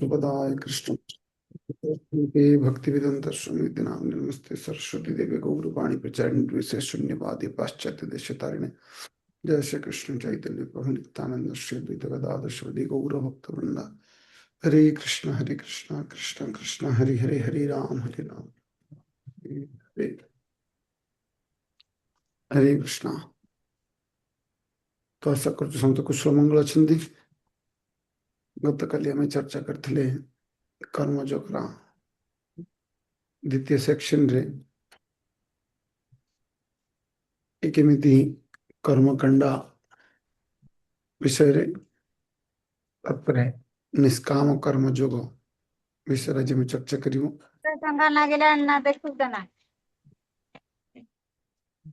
सुपदाय कृष्ण के भक्ति वेदांत स्वामी नाम नमस्ते सरस्वती देवी गौरवाणी प्रचारिणी विशेष शून्यवादी पाश्चात्य देश तारिणे जय श्री कृष्ण चैतन्य प्रभु नित्यानंद श्री द्वैत गदाधर श्री गौर भक्त वृंदा हरे कृष्ण कृष्ण कृष्ण हरे हरे हरे राम हरे हरे कृष्ण। तो आशा कर समस्त कुशल मंगल अच्छी गत काली आम चर्चा करते कर्मयोग द्वितीय सेक्शन रे केमिति कर्मकांड विषय रे तापर निष्काम कर्मयोग विषय आज मैं चर्चा करियो।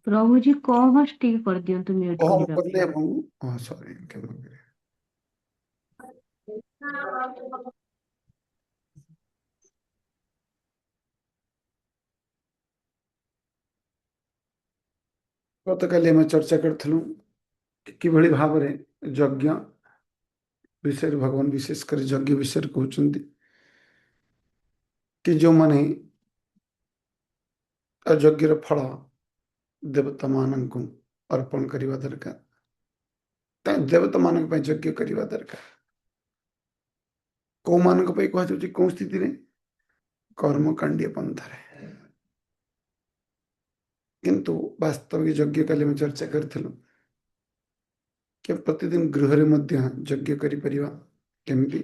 प्रभु जी कह ठीक कर दियंतु म्यूट कम कर करले हां सॉरी क्षमा करें। गत काली आम चर्चा करथलु किभଳି भाବରେ यज्ञ विषय भगवान विशेषकर यज्ञ विषय कहउछन्ति कि जो माने यज्ञर फल देवता माननको अर्पण करिवा दरकार देवता मानक पय यज्ञ करिवा दरकार को मानक पय कहै छै को स्थिति रे कर्मकांडीय पंथरे किंतु वास्तविक यज्ञ काली में चर्चा करथिलु कि प्रतिदिन गृह रे मध्य यज्ञ करि परिवा केमिति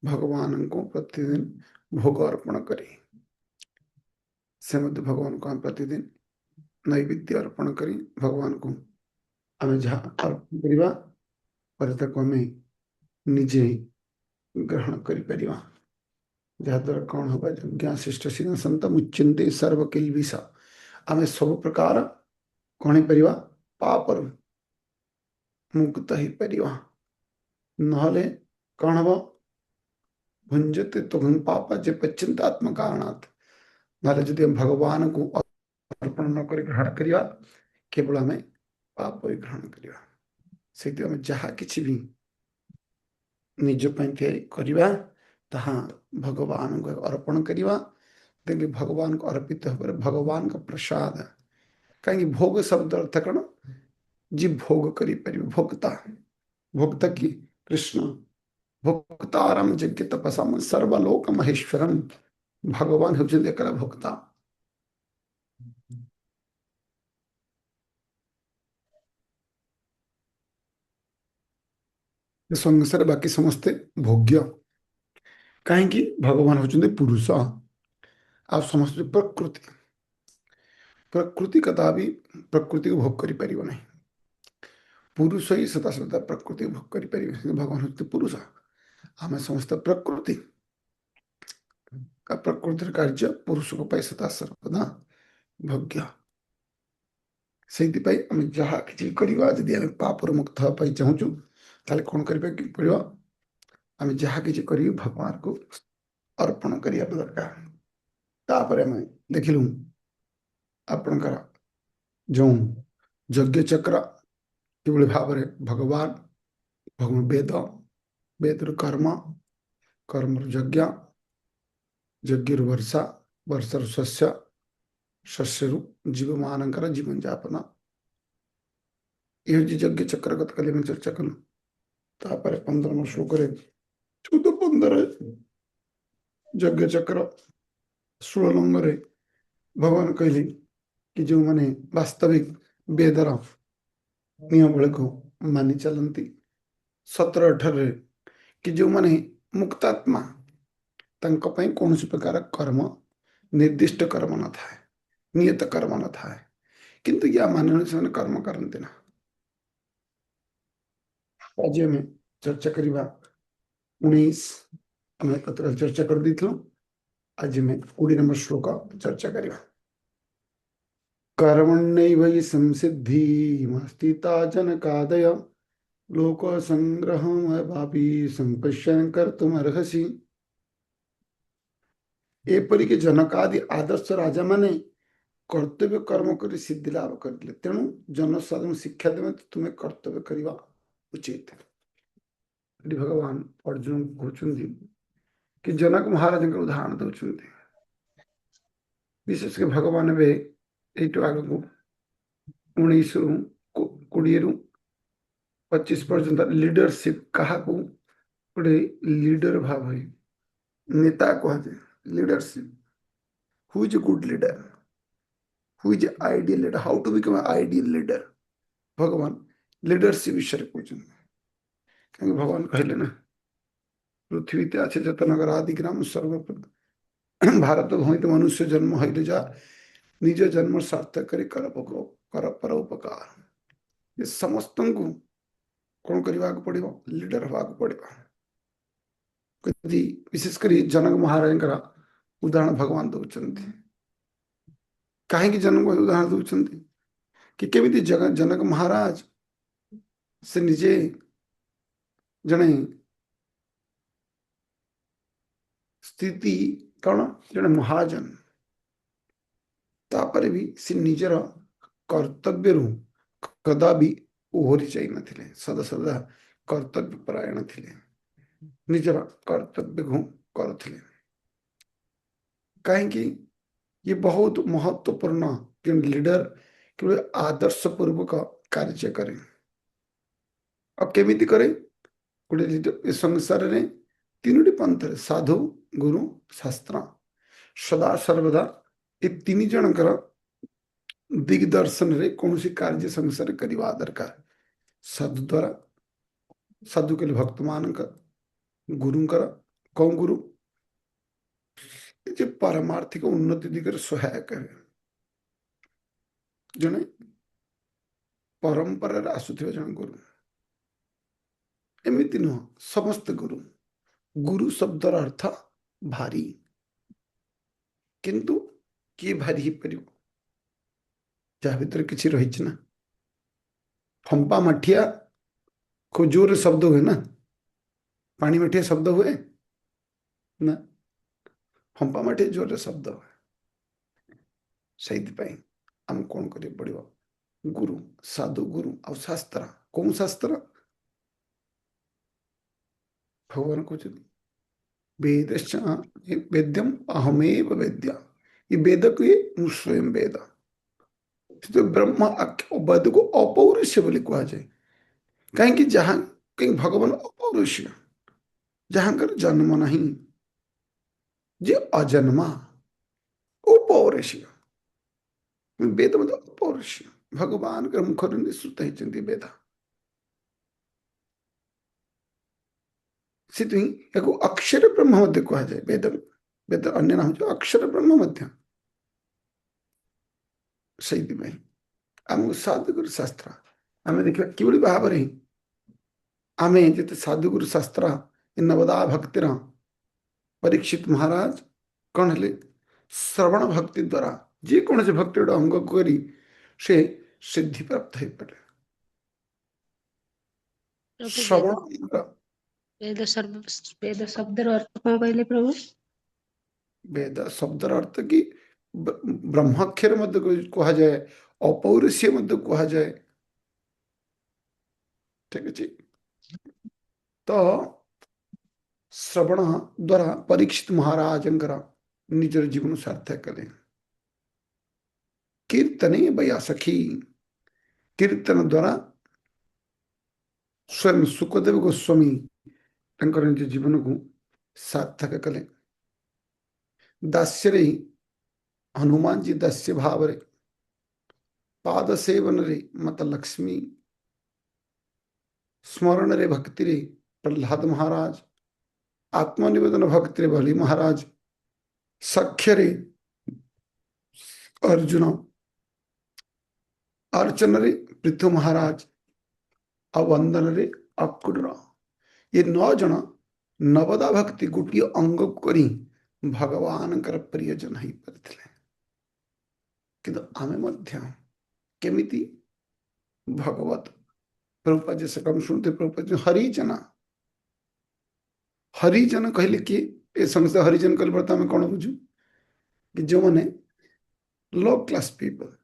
भगवान को प्रतिदिन भोग अर्पण करी से मध्य भगवान को हम प्रतिदिन नैवेद्य अर्पण करी भगवान को आम जहाँ अर्पण करिवा पर ताको आमे निजे ग्रहण करि परिवा जहाँ द्वारा कौन होगा यज्ञ शिष्ट सिंह संत मुच्यन्ते सर्व किल्बिषा आमे सब प्रकार कौन परिवा पापर मुक्त ही परिवा नहले कौन हबो भुंजते तो हम पापा जे पच्चिंत आत्म कारणात् नहले यदि हम भगवान को अर्पण न करि ग्रहण करिवा केवल हमें पाप ही ग्रहण करिवा सेति हम जहाँ किछि भी निज पय करिवा तहाँ भगवान को अर्पण करिवा देखिए भगवान को अर्पित होकर भगवान का प्रसाद कहीं भोग शब्द अर्थ कण जी भोग करी परिवे भोक्ता भोक्ता की कृष्ण भोक्तारम यज्ञ तपसम सर्वलोक महेश्वरम भगवान होउछन्ति एकरा भोक्ता संसार बाकी समस्ते भोग्य कहीं भगवान होउछन्ति पुरुष आप समस्त प्रकृति प्रकृति कदा भी प्रकृति को भोग करि परिबो नहीं पुरुष ही सदा सदा प्रकृति को भोग करि परिबे भगवान होउछन्ति पुरुष आम समस्त प्रकृति का प्रकृतिर कार्य पुरुष को पाई सदा सर्वदा भोग्य से आम जहाँ किसी करवा जदि आम पापर मुक्त होगा चाहूँ ताले कौन करबे कि पड़ो आम जहाँ किसी कर भगवान को अर्पण करने दरकार तापर आम देखिलु आपणकर जो यज्ञ चक्र कि भाव भगवान भगवान वेद वेद कर्म कर्म यज्ञ यज्ञ वर्षा वर्षार शस्य शस्यरु जीव मानकर जीवन जापन ये यज्ञ चक्र गत काली में चर्चा कलु तापर 15 श्लोक 14-15 यज्ञ चक्र 16 नंबर भगवान कहले कि जो माने वास्तविक वेदर नियम को मानि चलती 17-18 कि जो माने मुक्तात्मा तंक पई कौन प्रकार कर्म निर्दिष्ट कर्म न था नियत कर्म न था किंतु या मानने से कर्म करते ना आज में चर्चा करिबा 19 हमें पत्र चर्चा कर दी आज में 20 नंबर श्लोक चर्चा करिबा कर्मण्यैव हि संसिद्धिमस्तिता जनकादय लोक संग्रहमवापि संपश्यन् कर्तुमर्हसि एपरि के जनकादि आदर्श राजा माने कर्तव्य कर्म कर सिद्धि लाभ करले तेणु जनसाधारण शिक्षा देवे तुम्हें कर्तव्य करवा उचित भगवान अर्जुन कहते कि जनक महाराज उदाहरण दौरान विशेषकर भगवान ए आग को 19 रु 20 रु 25 पर्यंत लीडरशिप क्या गोटे लीडर भाव नेता कहुए leadership who is a good leader who is ideal leader how to become ideal leader भगवान लीडरशिप विषय कहते कहीं भगवान कहले ना पृथ्वी अच्छे जतनगर आदि ग्राम सर्वप्रथम भारत भूमि तो मनुष्य जन्म हईले जा निज जन्म सार्थक कर परोपकार ये समस्त को कौन करने को पड़ो लीडर हवा पड़ो कदी विशेषकर जनक महाराज उदाहरण भगवान दौरान कहीं जनक उदाहरण दौरान कि केमी जनक महाराज से निजे जड़े स्थिति कौन जड़े महाजन तापर भी से निजर कर्तव्य रू कदा भी ओहरी जाई नथिले सदा सदा कर्तव्य परायण थिले निजर कर्तव्य को करथिले कहीं ये बहुत महत्वपूर्ण कि लीडर केवल आदर्श पूर्वक कार्य करे और केमिति करे गोटे लीडर संसार में तीनोटी पंथ साधु गुरु शास्त्र सदा सर्वदा ये तीन जनकर दिग्दर्शन रे कौन सी कार्य संसार करवा दरकार साधु द्वारा साधु के भक्त मान गुरुंकर कौन गुरु जे पारमार्थिक उन्नति दिगरे सहायक है जने परंपरा आसुथिबा जन गुरु एमिति नुह समस्त गुरु गुरु शब्दर अर्थ भारी किंतु किए भारी ही परिव जहाँ भीतर किसी रही ना फंपा मठिया को जोर शब्द हुए ना पानी मठिया शब्द हुए ना फंपा मठिया जोर शब्द हुए सही आम कौन कर पड़ो गुरु साधु गुरु आ शास्त्र कौन शास्त्र भगवान कहते वेद वेद्यम अहमेव वेद्या ये वेद को ये स्वयं वेद तो ब्रह्म वेद को अपौरुष्य बोली कह जाए कहीं जहां कहीं भगवान अपौरुष्य जहां जन्म नहीं जे अजन्मा अपौरुष्य वेद मतलब अपौरुष्य भगवान के मुखर निश्रुत होती वेद से अक्षर ब्रह्म मध्य कह जाए वेद वेद अन्य नाम जो अक्षर ब्रह्म मध्य से आम साधुगुरु शास्त्र आम देखा कि भाव आम जिते साधुगुरु शास्त्र नवदा भक्तिर परीक्षित महाराज कौन है श्रवण भक्ति द्वारा जेकोसी से भक्ति गोटे अंग करी से सिद्धि प्राप्त हो पारे श्रवण वेद शब्दर अर्थ कौन कहले प्रभु वेद शब्दर अर्थ कि ब्रह्माक्षर मध्य कह जाए अपौरुष्य मध्य कह जाए ठीक अच्छे तो श्रवण द्वारा परीक्षित महाराज निजर जीवन सार्थक कले कीर्तने बया सखी कीर्तन द्वारा स्वयं सुखदेव गोस्वामी निज जीवन को सार्थक कले दास्य रे हनुमान जी दास्य भाव रे पाद सेवन रे मत लक्ष्मी स्मरण रे भक्ति रे प्रहलाद महाराज आत्मनिवेदन भक्ति रे बलि महाराज सख्य रे अर्जुन अर्चन रे पृथु महाराज अवंदन रे अक्रूर ये 9 जन नवदा भक्ति गोटे अंग करी भगवान प्रियजन हो पारे किंतु आमे मध्य केमिति भगवत प्रभुपाद जी से कम शुणुते प्रभुपाद जी हरिजन कहले कि ए समस्त हरिजन कहले बर्तमान आम कौन बुझु कि जो मैंने लो क्लास पीपल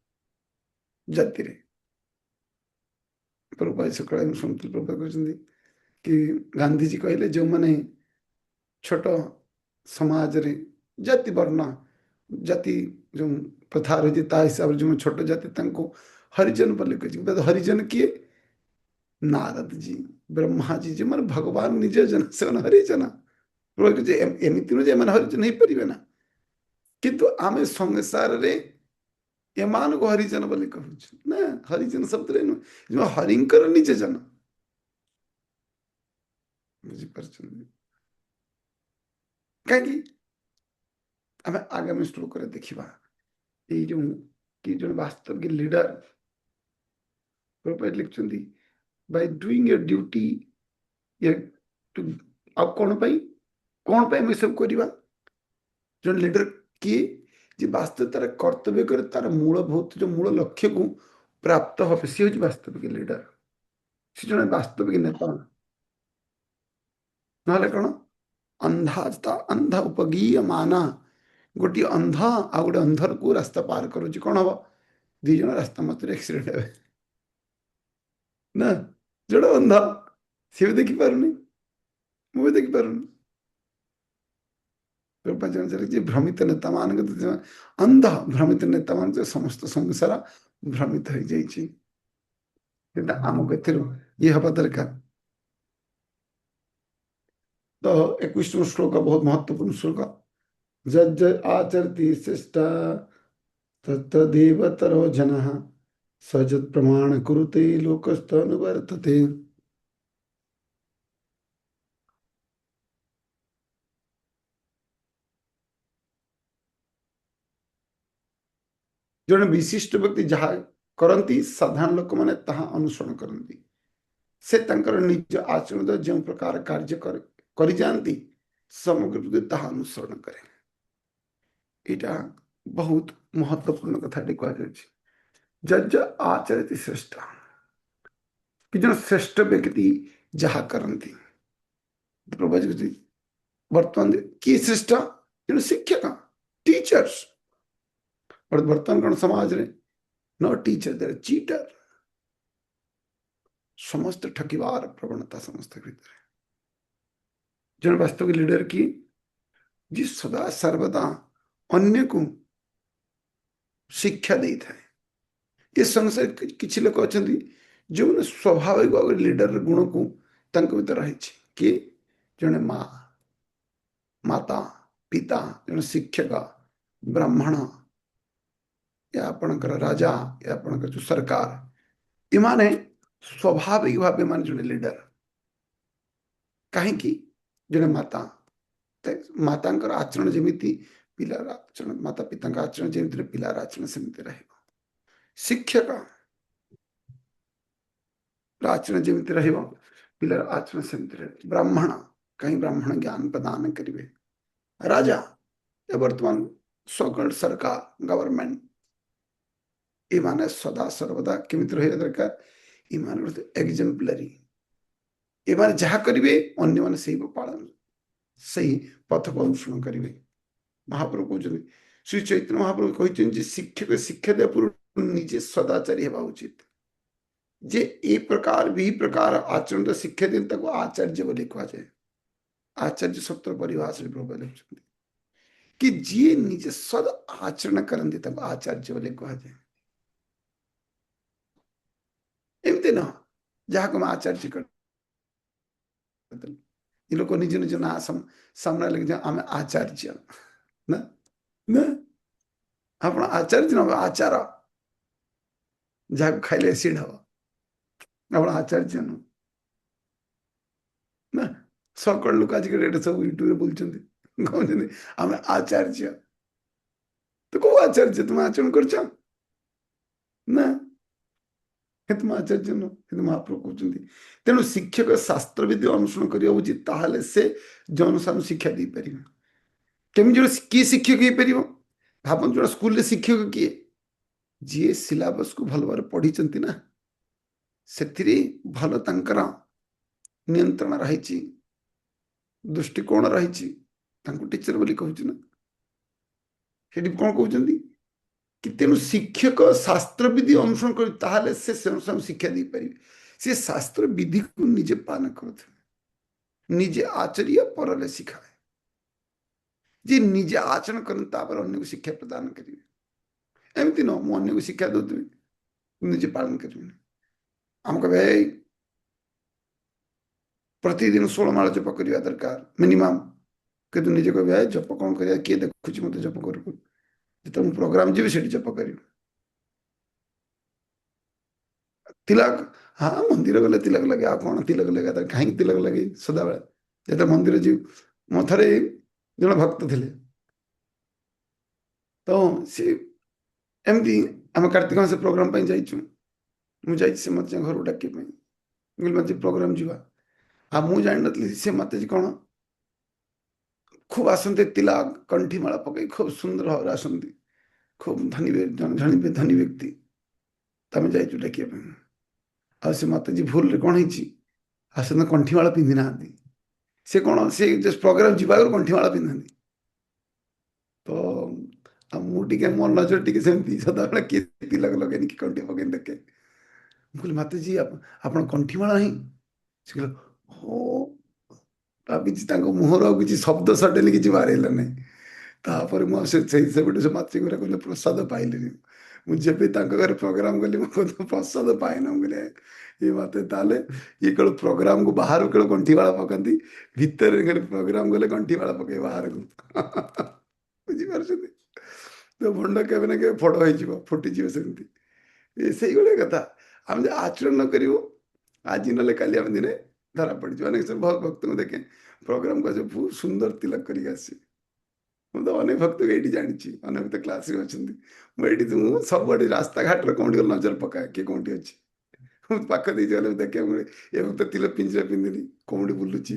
जाति रे प्रभुपाद सकाल शुणुते प्रभुपाद कहते कि गांधी जी कहले जो मैंने छोट समाज रे जाति वर्ण जाति जो प्रथा रही ता हिसाब से जो छोट जाति तांको हरिजन बोले कहछि हरिजन किए नारद जी ब्रह्मा जी जे मन भगवान निज जन से हरिजन एमती नुहे एम हरिजन हो पारे ना किंतु आम संसार रे एमान को हरिजन बोली कहूँ ना हरिजन शब्द रे जो हरिंकर निज जन बुझीपार कहीं आम आगामी श्लोक देखा ये जो कि जो वास्तविक लीडर लिखुंट बाय डूइंग योर ड्यूटी कौन कौन सब करवा जो लीडर किए जे वास्तव तार कर्तव्य करे तार मूलभूत जो मूल लक्ष्य को प्राप्त हो सी हूँ वास्तविक लीडर सी जन वास्तविक नेता ना कौन अंधा अंधा उपगीय माना गोटे अंधा आ गए अंधर को रास्ता पार करुच्च कौन हम दीज रास्ता मत एक्सीडेंट हे ना जोड़ा अंधा सी भी देखिपार मुझे देखिपार भ्रमित नेता मान अंध भ्रमित नेता मान समस्त संसार भ्रमित हो जाइए आमको ये हवा दरकार तो 21 श्लोक बहुत महत्वपूर्ण श्लोक जज आचरती श्रेष्ठ तत्तदेव तरो जन सजत प्रमाण कुरुते लोकस्थ अनुवर्तते जड़े विशिष्ट व्यक्ति जहाँ करती साधारण लोक मैंने अनुसरण करती से तंकर निज आचरण जो प्रकार कार्य कर जाती समग्र ताहा अनुसरण करे यहाँ बहुत महत्वपूर्ण कथा कहु जज आचरती श्रेष्ठ कि जन श्रेष्ठ व्यक्ति जहाँ करती प्रभु वर्तमान किए श्रेष्ठ जन शिक्षक टीचर्स और वर्तमान कौन समाज रे न टीचर देर चीटर समस्त ठकिवार प्रवणता समस्त भीतर जन वास्तविक लीडर की जी सदा सर्वदा अन्य को शिक्षा दे था ये संसार किसी लोग अच्छा जो मैंने स्वाभाविक भाव लीडर गुण को भीतर रही कि जड़े माँ माता पिता जन शिक्षक ब्राह्मण या आपणकर राजा या आपणकर जो सरकार इमाने स्वाभाविक भाव मान जो लीडर कहीं जड़े माता माता आचरण जमी पिलार आचरण माता पिता आचरण जमी पिलार आचरण सेमती रह शिक्षक आचरण जमी पिलार आचरण सेमती रह ब्राह्मण कहीं ब्राह्मण ज्ञान प्रदान करेंगे राजा या वर्तमान सकल सरकार गवर्नमेंट इमाने सदा सर्वदा केमिति रहिबा दरकार इमान एग्जाम्पलरी इमान जहाँ करेंगे अन्य माने सही पालन सही पथ को अनुसरण करेंगे महाप्रभु कहते श्री चैतन्य महाप्रभु कहते शिक्षक शिक्षा दिया पूर्व निजे सदाचारी होगा उचित जे ए प्रकार भी प्रकार आचरण शिक्षा दिन तक आचार्य बोली कहुए आचार्य शब्द परिभाषा प्रभु लिखुं कि जी निजे सद आचरण करते आचार्य बोली कहुए एमती न जहाँ को आचार्य कर लोक निज निज ना सामने लगे आम आचार्य ना ना आप आचार्य न आचार जहाँ खाइले एसिड हम आप आचार्य न ना सकल लोक आज डेट सब यूट्यूब बोलते कहते आम आचार्य तो कौ आचार्य तुम आचरण कर तुम आचार्य न महाप्रभु कहते तेणु शिक्षक शास्त्र विधि अनुसरण करवा उचित ताहले से जनसाधारण शिक्षा दे पार केमी जो किए शिक्षक हो पार भाव जो स्कूल शिक्षक किए जी सिलेबस को भल भाव पढ़ी ना से भल तंकर नियंत्रण रही दृष्टिकोण रही टीचर बोली कहूँ ना से कौन कहते कि तेणु शिक्षक शास्त्र विधि अनुसरण कर से शिक्षा दे पारे सी शास्त्र विधि को निजे पालन कर निजे आचर्य पर शिखाए ଯିଏ ନିଜେ ଆଚରଣ କରନ୍ତି ତାପରେ ଅନ୍ୟକୁ ଶିକ୍ଷା ପ୍ରଦାନ କରିବେ। ଏମିତି ନୁହଁ ମୁଁ ଅନ୍ୟକୁ ଶିକ୍ଷା ଦଉଥିବି ନିଜେ ପାଳନ କରିବିନି। ଆମକୁ କହିବେ ଏଇ ପ୍ରତିଦିନ 16 ମାଳ ଜପ କରିବା ଦରକାର ମିନିମମ୍, କିନ୍ତୁ ନିଜେ କହିବେ ଏ ଜପ କଣ କରିବା, କିଏ ଦେଖୁଛି ମତେ ଜପ କରୁ କରୁ। ଯେତେବେଳେ ମୁଁ ପ୍ରୋଗ୍ରାମ ଯିବି ସେଠି ଜପ କରିବି। ତିଲକ, ହଁ ମନ୍ଦିର ଗଲେ ତିଲକ ଲାଗେ, ଆଉ କଣ ତିଲକ ଲଗେଇବା, କାହିଁକି ତିଲକ ଲଗେଇ ସଦାବେଳେ। ଯେତେବେଳେ ମନ୍ଦିର ଯିବୁ, ମୋ ଥରେ ଜଣେ ଭକ୍ତ ଥିଲେ, ତ ସେ ଏମିତି ଆମେ କାର୍ତ୍ତିକ ମାସ ପ୍ରୋଗ୍ରାମ ପାଇଁ ଯାଇଛୁ। ମୁଁ ଯାଇଛି ସେ ମତେ ଘରକୁ ଡାକିବା ପାଇଁ, ମୁଁ କହିଲି ମତେ ପ୍ରୋଗ୍ରାମ ଯିବା। ଆଉ ମୁଁ ଜାଣିନଥିଲି ସେ ମତେ କଣ খুব ଆସନ୍ତି ତିଲକ କଣ୍ଠିମାଳା ପକେଇ ଖୁବ ସୁନ୍ଦର ଭାବରେ ଆସନ୍ତି, ଖୁବ ଧନୀ ଧନୀ ବ୍ୟକ୍ତି। ତମେ ଯାଇଛୁ ଡାକିବା ପାଇଁ, ଆଉ ସେ ମାତାଜୀ ଭୁଲରେ କଣ ହେଇଛି ଆସନ୍ତି କଣ୍ଠିମାଳ ପିନ୍ଧି ନାହାନ୍ତି। ସେ କଣ ସେ ପ୍ରୋଗ୍ରାମ ଯିବା ଆଗରୁ କଣ୍ଠିମାଳ ପିନ୍ଧନ୍ତି। ତ ଆଉ ମୁଁ ଟିକେ ମୋ ନଜର ଟିକେ ସେମିତି ସଦାବେଳେ କିଏ ତିଲକ ଲଗେଇନି କି କଣ୍ଠି ପକେଇନି ଦେଖେ। ମୁଁ କହିଲି ମାତାଜୀ ଆପଣ କଣ୍ଠିମାଳ ହିଁ। ସେ କହିଲେ ହୋ। ଆଉ କିଛି ତାଙ୍କ ମୁହଁରୁ ଆଉ କିଛି ଶବ୍ଦ ସଡେନି କିଛି ବାହାରିଲା ନାହିଁ। ତାପରେ ମୁଁ ସେବେଠୁ ସେ ମାତୃ କହିଲେ ପ୍ରସାଦ ପାଇଲିନି। ମୁଁ ଯେବେ ତାଙ୍କ ଘରେ ପ୍ରୋଗ୍ରାମ କଲି ମୁଁ ପ୍ରସାଦ ପାଇନ। ମୁଁ କହିଲେ ଇଏ ମତେ ତାହେଲେ ଇଏ କେବଳ ପ୍ରୋଗ୍ରାମକୁ ବାହାରକୁ କେବଳ ଗଣ୍ଠିବାଳ ପକାନ୍ତି, ଭିତରେ ପ୍ରୋଗ୍ରାମ ଗଲେ ଗଣ୍ଠିବାଳ ପକେଇ ବାହାରକୁ। ବୁଝିପାରୁଛନ୍ତି? ତ ଭଣ୍ଡ କେବେ ନା କେବେ ଫଡ଼ ହେଇଯିବ, ଫୁଟିଯିବ ସେମିତି। ସେଇଭଳିଆ କଥା। ଆମେ ଯଦି ଆଚରଣ ନ କରିବୁ ଆଜି ନହେଲେ କାଲି ଆମେ ଦିନେ ଧରା ପଡ଼ିଯିବ। ଅନେକ ସବୁ ଭକ୍ତଙ୍କୁ ଦେଖେ ପ୍ରୋଗ୍ରାମକୁ ଆସିବେ ବହୁତ ସୁନ୍ଦର ତିଲକ କରିକି ଆସିବେ। ମୁଁ ତ ଅନେକ ଭକ୍ତକୁ ଏଇଠି ଜାଣିଛି, ଅନେକ ଭକ୍ତ କ୍ଲାସରେ ଅଛନ୍ତି। ମୁଁ ଏଇଠି ମୁଁ ସବୁଆଡେ ରାସ୍ତାଘାଟରେ କୋଉଠି ଗଲେ ନଜର ପକାଏ କିଏ କୋଉଠି ଅଛି। ମୁଁ ପାଖ ଦେଇଛି ଗଲେ ଦେଖିବା ମୁଁ ଏ ଭକ୍ତ ତିଲକ ପିଞ୍ଜିରା ପିନ୍ଧିନି କୋଉଠି ବୁଲୁଛି।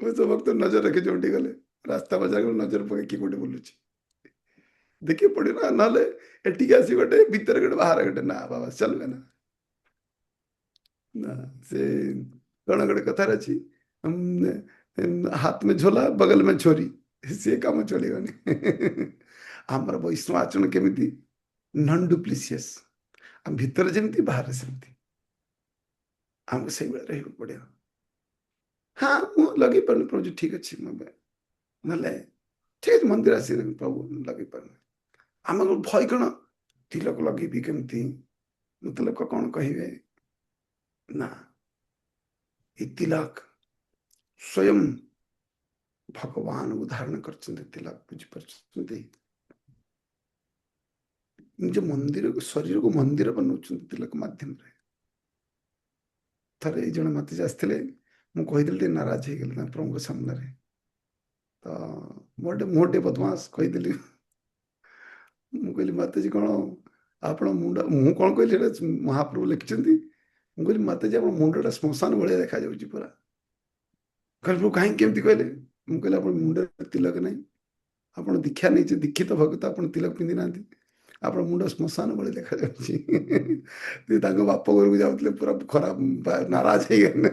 ମୁଁ ସବୁ ଭକ୍ତ ନଜର ରଖେ ଯୋଉଠି ଗଲେ, ରାସ୍ତା ବଜାର ଗଲେ ନଜର ପକାଏ କିଏ କୋଉଠି ବୁଲୁଛି ଦେଖିବାକୁ ପଡିବ ନା। ନହେଲେ ଏଠିକି ଆସି ଗୋଟେ ଭିତରେ ଗୋଟେ ବାହାରେ ଗୋଟେ, ନା ବାବା ଚାଲିବେ ନା। ନା ସେ କଣ ଗୋଟେ କଥାରେ ଅଛି, ହାତ ମେ ଝୋଲା ବଗଲ ମେ ଛୁରୀ, ସେ କାମ ଚଳିବନି। ଆମର ବୈଷ୍ଣବ ଆଚରଣ କେମିତି ନନ୍ ଡୁପ୍ଲିସିୟସ୍, ଆମ ଭିତରେ ଯେମିତି ବାହାରେ ସେମିତି ଆମକୁ ସେଇଭଳିଆ ରହିବାକୁ ପଡିବ। ହଁ ମୁଁ ଲଗେଇ ପାରୁନି ପ୍ରଭୁ ଠିକ ଅଛି, ମୁଁ ନହେଲେ ଠିକ ଅଛି ମନ୍ଦିର ଆସି ପ୍ରଭୁ ଲଗେଇ ପାରୁନି। ଆମର ଭୟ କଣ ତିଲକ ଲଗେଇବି କେମିତି, ମତେ ଲୋକ କଣ କହିବେ। ନା, ଏ ତିଲକ ସ୍ୱୟଂ ଭଗବାନଙ୍କୁ ଧାରଣ କରିଛନ୍ତି ତିଲକ, ବୁଝିପାରୁଛନ୍ତି? ନିଜ ମନ୍ଦିରକୁ ଶରୀରକୁ ମନ୍ଦିର ବନଉଛନ୍ତି ତିଲକ ମାଧ୍ୟମରେ। ଥରେ ଏଇ ଜଣେ ମାତାଜୀ ଆସିଥିଲେ, ମୁଁ କହିଦେଲି ଟିକେ ନାରାଜ ହେଇଗଲେ ତାଙ୍କ ପ୍ରଭୁଙ୍କ ସାମ୍ନାରେ। ତ ମୁଁ ଟିକେ ବଦମାସ କହିଦେଲି। ମୁଁ କହିଲି ମାତାଜୀ କଣ ଆପଣ ମୁଣ୍ଡ, ମୁଁ କଣ କହିଲି ସେଟା ମହାପ୍ରଭୁ ଲେଖିଛନ୍ତି। ମୁଁ କହିଲି ମାତାଜୀ ଆପଣ ମୁଣ୍ଡଟା ଶ୍ମଶାନ ଭଳିଆ ଦେଖାଯାଉଛି ପୁରା। କହିଲେ ପ୍ରଭୁ କାହିଁକି କେମିତି କହିଲେ? ମୁଁ କହିଲି ଆପଣ ମୁଣ୍ଡରେ ତିଲକ ନାହିଁ, ଆପଣ ଦୀକ୍ଷା ନେଇছে ଦୀକ୍ଷିତ ଭକ୍ତ, ଆପଣ ତିଲକ ପିନ୍ଧି ନାହାନ୍ତି, ଆପଣ ମୁଣ୍ଡ ଶ୍ମଶାନ ଭଳି ଦେଖାଯାଉଛି। ତାଙ୍କ ବାପ ଘରକୁ ଯାଉଥିଲେ ପୁରା ଖରାପ ନାରାଜ ହେଇଗଲେ।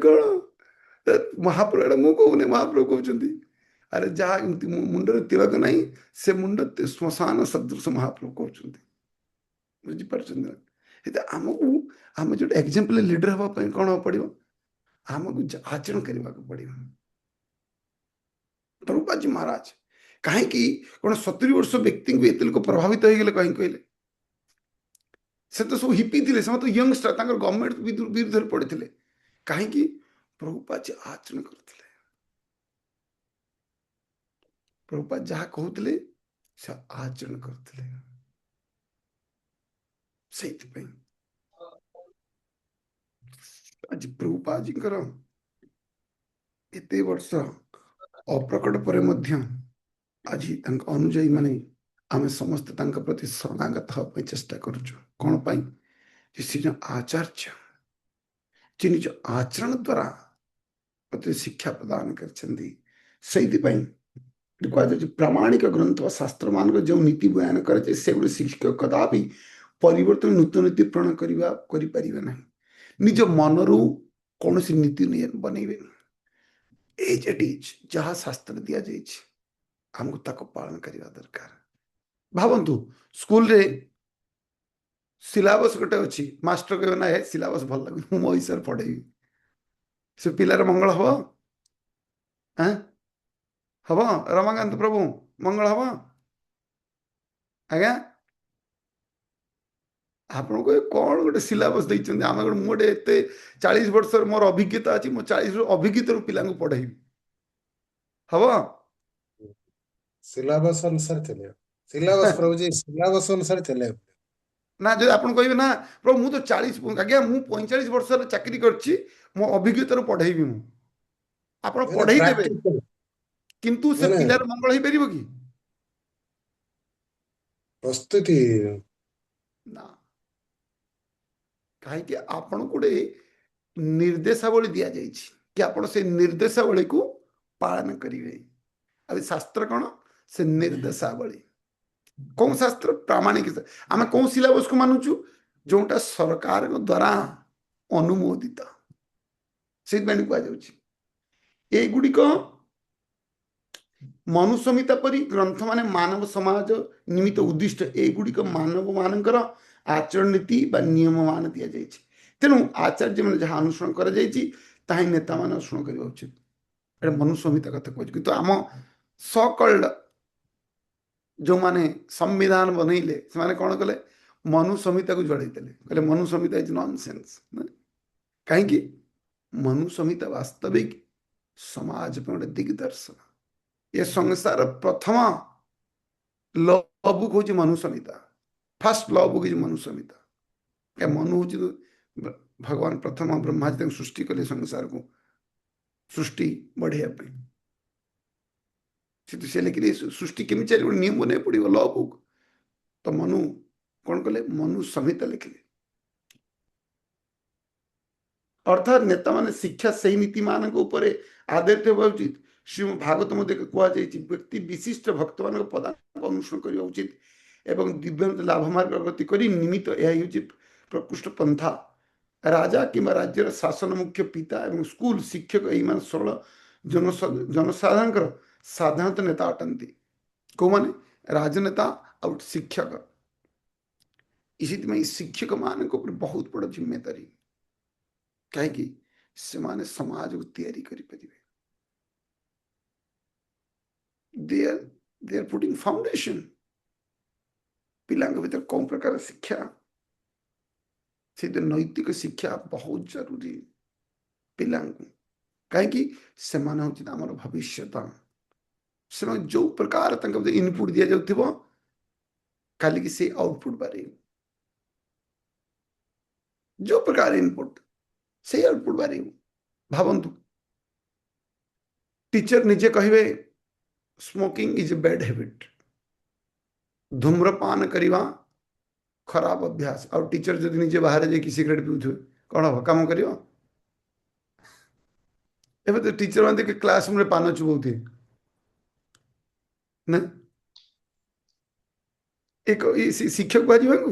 କଣ ମହାପ୍ରଭୁ, ଏଇଟା ମୁଁ କହୁନି ମହାପ୍ରଭୁ କହୁଛନ୍ତି। ଆରେ ଯାହା ଏମିତି ମୁଣ୍ଡରେ ତିଳକ ନାହିଁ ସେ ମୁଣ୍ଡ ଶ୍ମଶାନ ସଦୃଶ, ମହାପ୍ରଭୁ କହୁଛନ୍ତି। ବୁଝିପାରୁଛନ୍ତି ନା? ଆମକୁ ଆମେ ଯୋଉଟା ଏକ୍ସାମ୍ପଲ ଲିଡର ହବା ପାଇଁ କଣ ପଡିବ, ଆମକୁ ଆଚରଣ କରିବାକୁ ପଡିବ। ପ୍ରଭୁପାଦଜୀ ମହାରାଜ କାହିଁକି କଣ 70 ବର୍ଷ ବ୍ୟକ୍ତିଙ୍କୁ ଏତେ ଲୋକ ପ୍ରଭାବିତ ହେଇଗଲେ କାହିଁକି କହିଲେ? ସେ ତ ସବୁ ହିପି ଥିଲେ, ସେମାନେ ତ ୟଙ୍ଗଷ୍ଟର, ତାଙ୍କର ଗଭର୍ଣ୍ଣମେଣ୍ଟ ବିରୁଦ୍ଧରେ ପଡିଥିଲେ। କାହିଁକି? ପ୍ରଭୁପାଦଜୀ ଆଚରଣ କରୁଥିଲେ। ପ୍ରଭୁପାଦ ଯାହା କହୁଥିଲେ ସେ ଆଚରଣ କରୁଥିଲେ। ସେଇଥିପାଇଁ ଆଜି ପ୍ରଭୁପାଦଜୀଙ୍କର ଏତେ ବର୍ଷ ଅପ୍ରକଟ ପରେ ମଧ୍ୟ ଆଜି ତାଙ୍କ ଅନୁଯାୟୀ ମାନେ ଆମେ ସମସ୍ତେ ତାଙ୍କ ପ୍ରତି ଶରଣାଗତ ହେବା ପାଇଁ ଚେଷ୍ଟା କରୁଛୁ। କଣ ପାଇଁ? ଯେ ସେ ଜଣେ ଆଚାର୍ଯ୍ୟ, ଯେ ନିଜ ଆଚରଣ ଦ୍ୱାରା ମତେ ଶିକ୍ଷା ପ୍ରଦାନ କରିଛନ୍ତି। ସେଇଥିପାଇଁ କୁହାଯାଉଛି ପ୍ରାମାଣିକ ଗ୍ରନ୍ଥ ଶାସ୍ତ୍ର ମାନଙ୍କ ଯେଉଁ ନୀତି ବୟାନ କରାଯାଏ ସେଗୁଳି ଶିକ୍ଷକ କଦାପି ପରିବର୍ତ୍ତନ ନୂତନ ନୀତି ପ୍ରଣୟନ କରିପାରିବେ ନାହିଁ। ନିଜ ମନରୁ କୌଣସି ନୀତି ବନେଇବେନି। ଏଜ୍ ଇଟ୍ ଇଜ୍, ଯାହା ଶାସ୍ତ୍ର ଦିଆଯାଇଛି ଆମକୁ ତାକୁ ପାଳନ କରିବା ଦରକାର। ଭାବନ୍ତୁ ସ୍କୁଲରେ ସିଲାବସ ଗୋଟେ ଅଛି, ମାଷ୍ଟର କହିବ ନା ଏ ସିଲାବସ ଭଲ ଲାଗୁନି, ମୁଁ ମୋ ହିସାବରେ ପଢେଇବି। ସେ ପିଲାର ମଙ୍ଗଳ ହବ? ଆଁ ହବ? ରମାକାନ୍ତ ପ୍ରଭୁ ମଙ୍ଗଳ ହବ? ଆଜ୍ଞା ଆପଣଙ୍କୁ ଏ କଣ ଗୋଟେ ସିଲାବସ୍ ଦେଇଛନ୍ତି? ଆମେ ଗୋଟେ ମୁଁ ଗୋଟେ ଏତେ 40 ବର୍ଷର ମୋର ଅଭିଜ୍ଞତା ଅଛି, ମୁଁ 40 ଅଭିଜ୍ଞତାରୁ ପିଲାଙ୍କୁ ପଢେଇବି, ହବ? सिलेबस अनुसार चले सिलेबस प्रभु जी सिलेबस अनुसार चले ନା ଯଦି ଆପଣ କହିବେ ନା ପ୍ରଭୁ ମୁଁ ତ 40, ଆଜ୍ଞା ମୁଁ 45 ବର୍ଷର ଚାକିରି କରିଛି, ମୋ ଅଭିଜ୍ଞତାରୁ ପଢେଇବି ମୁଁ। ଆପଣ मैंने ପଢେଇ ଦେବେ, प्रैक्टिकल କିନ୍ତୁ ସେ मैंने ପିଲାର ମଙ୍ଗଳ ହେଇପାରିବ କି? प्रस्तुति ନା, କାହିଁକି ଆପଣଙ୍କୁ ଗୋଟେ ନିର୍ଦ୍ଦେଶାବଳୀ ଦିଆଯାଇଛି କି ଆପଣ ସେ ନିର୍ଦ୍ଦେଶାବଳୀକୁ ପାଳନ କରିବେ। ଆଉ ଶାସ୍ତ୍ର କଣ? ସେ ନିର୍ଦ୍ଦେଶାବଳୀ। କୋଉ ଶାସ୍ତ୍ର? ପ୍ରାମାଣିକ। ଆମେ କୋଉ ସିଲାବସକୁ ମାନୁଛୁ? ଯୋଉଟା ସରକାରଙ୍କ ଦ୍ୱାରା ଅନୁମୋଦିତ, ସେଇଥିପାଇଁ କୁହାଯାଉଛି। ଏଇଗୁଡ଼ିକ ମନୁସଂହିତା ପରି ଗ୍ରନ୍ଥ ମାନେ ମାନବ ସମାଜ ନିମିତ୍ତ ଉଦ୍ଦିଷ୍ଟ, ଏଇଗୁଡ଼ିକ ମାନବ ମାନଙ୍କର ଆଚରଣ ନୀତି ବା ନିୟମ ମାନ ଦିଆଯାଇଛି। ତେଣୁ ଆଚାର୍ଯ୍ୟମାନେ ଯାହା ଅନୁସରଣ କରାଯାଇଛି ତାହା ହିଁ ନେତାମାନେ ଅନୁସରଣ କରିବା ଉଚିତ। ଏଇଟା ମନୁସଂହିତା କଥା କହୁଛି। କିନ୍ତୁ ଆମ ସକଲ୍ଡ ଯେଉଁମାନେ ସମ୍ବିଧାନ ବନେଇଲେ ସେମାନେ କଣ କଲେ? ମନୁସଂହିତାକୁ ଜଡ଼େଇ ଦେଲେ, କହିଲେ ମନୁସଂହିତା ଇଜ ନନସେନ୍ସ। କାହିଁକି? ମନୁସଂହିତା ବାସ୍ତବିକ ସମାଜ ପାଇଁ ଗୋଟେ ଦିଗଦର୍ଶନ। ଏ ସଂସାର ପ୍ରଥମ ଲ ବୁକ୍ ହଉଛି Manusamhita. First law book is Manusamhita. Manu ହଉଛି ଭଗବାନ ପ୍ରଥମ ବ୍ରହ୍ମାଜି ତାଙ୍କୁ ସୃଷ୍ଟି କଲେ ସଂସାରକୁ ସୃଷ୍ଟି ବଢେଇବା ପାଇଁ। ସେ ଲେଖିଲେ ସୃଷ୍ଟି କେମିତି ଚାଲିବ, ନିୟମ ବନେଇବାକୁ ପଡିବ, ଲ ବୁକ୍। ତ ମନୁ କଣ କଲେ? ମନୁ ସଂହିତା ଲେଖିଲେ। ଅର୍ଥାତ୍ ନେତାମାନେ ଶିକ୍ଷା ସେଇ ନୀତିମାନଙ୍କ ଉପରେ ଆଧାରିତ ହେବା ଉଚିତ। ଶ୍ରୀମ ଭାଗବତ ମଧ୍ୟ କୁହାଯାଇଛି ବ୍ୟକ୍ତି ବିଶିଷ୍ଟ ଭକ୍ତମାନଙ୍କ ପଦାଙ୍କ ଅନୁସରଣ କରିବା ଉଚିତ ଏବଂ ଦିବ୍ୟ ଲାଭ ମାର୍ଗ ଗତି କରି ନିମିତ୍ତ ଏହା ହେଉଛି ପ୍ରକୃଷ୍ଟ ପନ୍ଥା। ରାଜା କିମ୍ବା ରାଜ୍ୟର ଶାସନ ମୁଖ୍ୟ ପିତା ଏବଂ ସ୍କୁଲ ଶିକ୍ଷକ ଏଇମାନେ ସରଳ ଜନସାଧାରଣଙ୍କର ସାଧାରଣତଃ ନେତା ଅଟନ୍ତି। କୋଉମାନେ? ରାଜନେତା ଆଉ ଶିକ୍ଷକ। ସେଥିପାଇଁ ଶିକ୍ଷକ ମାନଙ୍କ ଉପରେ ବହୁତ ବଡ଼ ଜିମ୍ମେଦାରୀ। କାହିଁକି? ସେମାନେ ସମାଜକୁ ତିଆରି କରିପାରିବେ। they are they are putting foundation। ପିଲାଙ୍କ ଭିତରେ କୋଉ ପ୍ରକାର ଶିକ୍ଷା? ସେଥିରେ ନୈତିକ ଶିକ୍ଷା ବହୁତ ଜରୁରୀ ପିଲାଙ୍କୁ। କାହିଁକି? ସେମାନେ ହଉଛନ୍ତି ଆମର ଭବିଷ୍ୟତ। ସେମାନେ ଯୋଉ ପ୍ରକାର ତାଙ୍କ ଭିତରେ ଇନପୁଟ ଦିଆଯାଉଥିବ କାଲିକି ସେ ଆଉଟପୁଟ ବାହାରିବ। ଯୋଉ ପ୍ରକାର ଇନପୁଟ ସେଇ ଆଉଟପୁଟ ବାହାରିବ। ଭାବନ୍ତୁ, ଟିଚର ନିଜେ କହିବେ ସ୍ମୋକିଂ ଇଜ ଏ ବ୍ୟାଡ ହ୍ୟାବିଟ, ଧୂମ୍ରପାନ କରିବା ଖରାପ ଅଭ୍ୟାସ। ଆଉ ଟିଚର ଯଦି ନିଜେ ବାହାରେ ଯାଇକି ସିଗାରେଟ ପିଉଥିବେ କଣ ହବ? କାମ କରିବ? ଏବେ ତ ଟିଚର ମାନେ କ୍ଲାସ ରୁମରେ ପାନ ଚୁବଉଥିବେ ନା, ଶିକ୍ଷକ କୁହାଯିବାକୁ?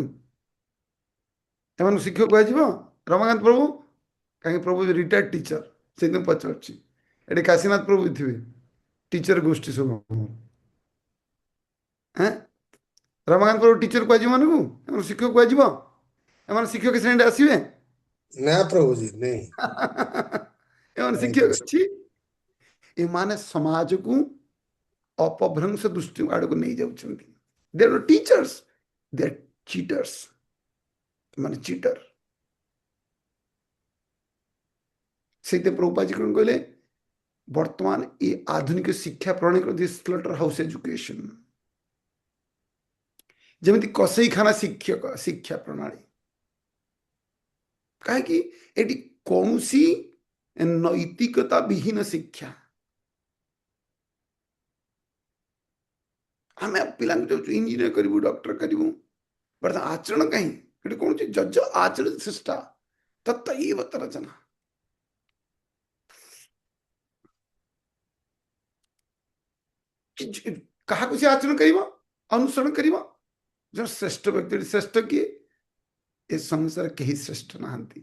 ଏମାନଙ୍କୁ ଶିକ୍ଷକ କୁହାଯିବ? ରମାକାନ୍ତ ପ୍ରଭୁ? କାହିଁକି? ପ୍ରଭୁ ରିଟାୟାର୍ଡ ଟିଚର, ସେଇଥିପାଇଁ ପଚାରୁଛି। ଏଠି କାଶୀନାଥ ପ୍ରଭୁ ଥିବେ, ଟିଚର ଗୋଷ୍ଠୀ ସବୁ। ହଁ, ରମାକାନ୍ତ ପ୍ରଭୁ ଟିଚର କୁହାଯିବ ମାନଙ୍କୁ? ଏମାନଙ୍କୁ ଶିକ୍ଷକ କୁହାଯିବ? ଏମାନେ ଶିକ୍ଷକ ଶ୍ରେଣୀରେ ଆସିବେ? ना प्रभु जी नहीं ଏମାନେ नहीं ଶିକ୍ଷକ कर ଅଛି? सकते ଏମାନେ ସମାଜକୁ ଅପଭ୍ରଂଶ ଦୃଷ୍ଟି ଆଡକୁ ନେଇଯାଉଛନ୍ତି। ଦେ ଆର୍ ଟିଚର୍ସ, ଦେ ଆର୍ ଚିଟର୍ସ। ମାନେ ଚିଟର। ସେଇଥିପାଇଁ ପ୍ରଭୁପାଦ କଣ କହିଲେ? ବର୍ତ୍ତମାନ ଏ ଆଧୁନିକ ଶିକ୍ଷା ପ୍ରଣାଳୀ ଦିସ୍ ସ୍ଲଟର ହାଉସ ଏଜୁକେସନ, ଯେମିତି କସେଇଖାନା ଶିକ୍ଷା ପ୍ରଣାଳୀ। କାହିଁକି? ଏଠି କୌଣସି ନୈତିକତା ବିହୀନ ଶିକ୍ଷା। ଆମେ ପିଲାଙ୍କୁ ଯାଉଛୁ ଇଞ୍ଜିନିୟର କରିବୁ, ଡକ୍ଟର କରିବୁ, ବର୍ତ୍ତମାନ ଆଚରଣ କାହିଁ? ଏଠି କୌଣସି ଯଜ ଆଚରଣ ଚେଷ୍ଟା ତତ୍ଇବ ରଚନା। କାହାକୁ ସେ ଆଚରଣ କରିବ, ଅନୁସରଣ କରିବ? ଜଣେ ଶ୍ରେଷ୍ଠ ବ୍ୟକ୍ତି। ଶ୍ରେଷ୍ଠ କିଏ? ଏ ସଂସାର କେହି ଶ୍ରେଷ୍ଠ ନାହାନ୍ତି।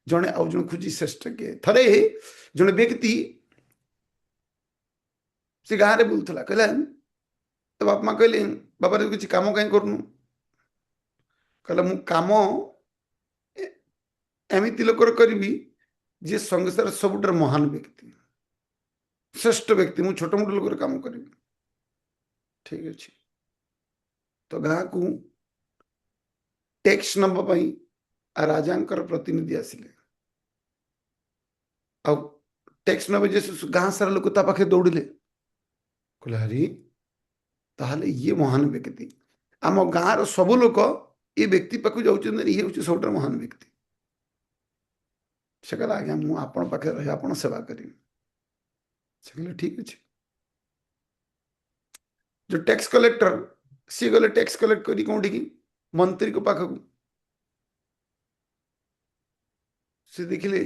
ଜଣେ ଆଉ ଜଣେ ଖୋଜି ଶ୍ରେଷ୍ଠ କିଏ? ଥରେ ଜଣେ ବ୍ୟକ୍ତି ସେ ଗାଁରେ ବୁଲୁଥିଲା, କହିଲା ତ ବାପା ମା କହିଲେ ବାପା କିଛି କାମ କାହିଁ କରୁନୁ? କହିଲା ମୁଁ କାମ ଏମିତି ଲୋକର କରିବି जे संसार सबुठार महान व्यक्ति श्रेष्ठ व्यक्ति मु छोट मोट लोक काम करी ठीक अच्छे तो गाँ को टैक्स नवाई राजांकर प्रतिनिधि आसिले आ टैक्स नबे जे गाँ सारा लोक ता पाखे दौड़िले कहले हरी ताहले ये महान व्यक्ति आम गाँव सब लोक ये व्यक्ति पाखु जाऊँ ये हूँ सबुठार महान व्यक्ति से कहला आज्ञा मु आपण पाखे रही आपण सेवा करी से कहले ठीक अच्छे जो टैक्स कलेक्टर सी गले टैक्स कलेक्ट करी कौटी की मंत्री को पाखक से देखिले